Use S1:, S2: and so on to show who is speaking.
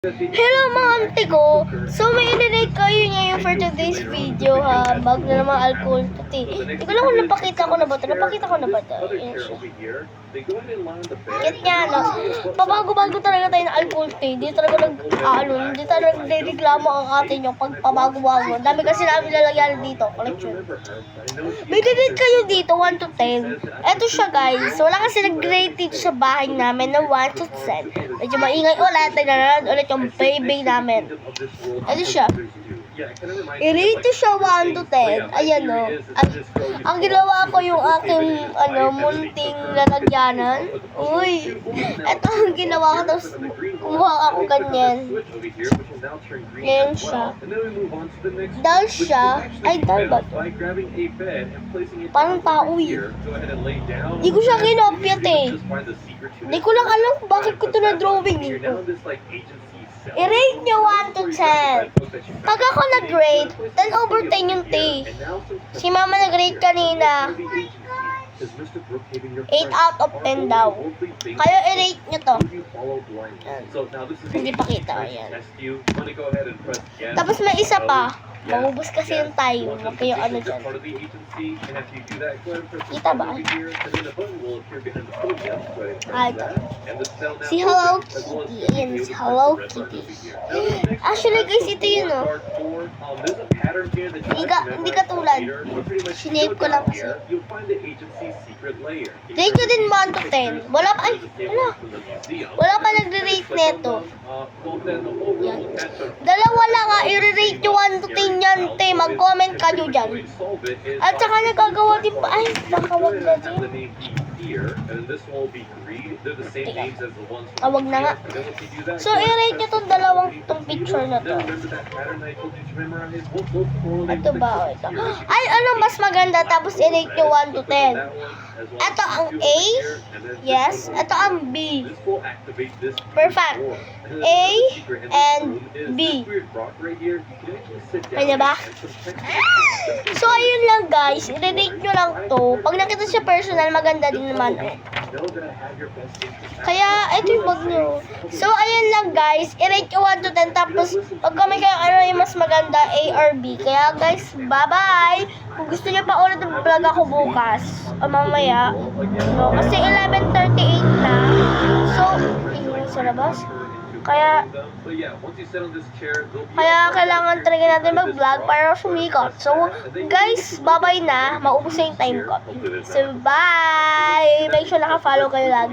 S1: Hello mga auntie ko! So may i-relate kayo ngayon for today's video ha. Bago na naman alcohol puti. Hindi ko lang kung napakita ko na ba ito. Napakita ko na ba ito? Ayan siya. Kit nga no. Pabago-bago talaga tayo ng alcohol puti. Hindi talaga hindi talaga nagreklamo ang atin yung pagpabago-bago. Ang dami kasi namin lalagyan dito. Collection. May i-relate kayo dito 1 to 10. Eto siya guys. Wala kasi nag-grade dito sa bahay namin na 1 to 10. Medyo maingay ulit. Naglalad ulit yung baby namin. Ano siya? I-rate siya 1 to 10. Ayan o. Ang ginawa ko yung aking munting lalagyanan. Uy. Ito ang ginawa ko. Tapos kumuha ako ganyan. Ngayon siya. Dal siya. Ay, dal ba ito? Parang tao yun. Hindi ko siya kinopyat eh. Hindi ko lang alam kung bakit ko ito na-drawing dito. I-rate nyo 1 to 10. Pag ako nag-rate, 10 over 10 yung T. Si mama nag-rate kanina. 8 out of 10 daw. Kayo i-rate nyo to. Hindi pa kita. Ayan. Tapos may isa pa. Maubos kasi yung time. Huwag kayo ano dyan. Kita ba? Ito. Si Hello Kitty. Ayan, si Hello Kitty. Actually guys, ito yun o. Hindi katulad. Sinave ko lang kasi. Rate ko din 1 to 10. Wala pa, wala pa nagre-rate neto. Yan. Dalawa lang i-rate nyo 1 to 10 yan, te. Mag-comment kayo dyan. At saka nagagawa din pa. Ay, nakawag na din. Wag na nga. So, i-rate nyo itong itong picture na to. Ito ba? Ito. Ay, mas maganda. Tapos i-rate nyo 1 to 10. Ito ang A. Yes. Ito ang B. Perfect. A and B. Kanya ba? So, ayun lang guys. I-rate nyo lang to. Pag nakita siya personal, maganda din naman. Kaya, ito yung bag nyo. So, ayun lang guys. I-rate nyo 1 to 10. Tapos, pag-comment kayo ano yung mas maganda, A or B. Kaya guys, bye-bye! Kung gusto nyo pa ulit ng vlog ako bukas o mamaya, no, kasi 11:38 na. So, ayun sa labas. Kaya kailangan talaga natin mag-vlog para sumikat. So, guys, bye-bye na. Maubos na yung time ko. So, bye! Make sure naka-follow kayo lagi.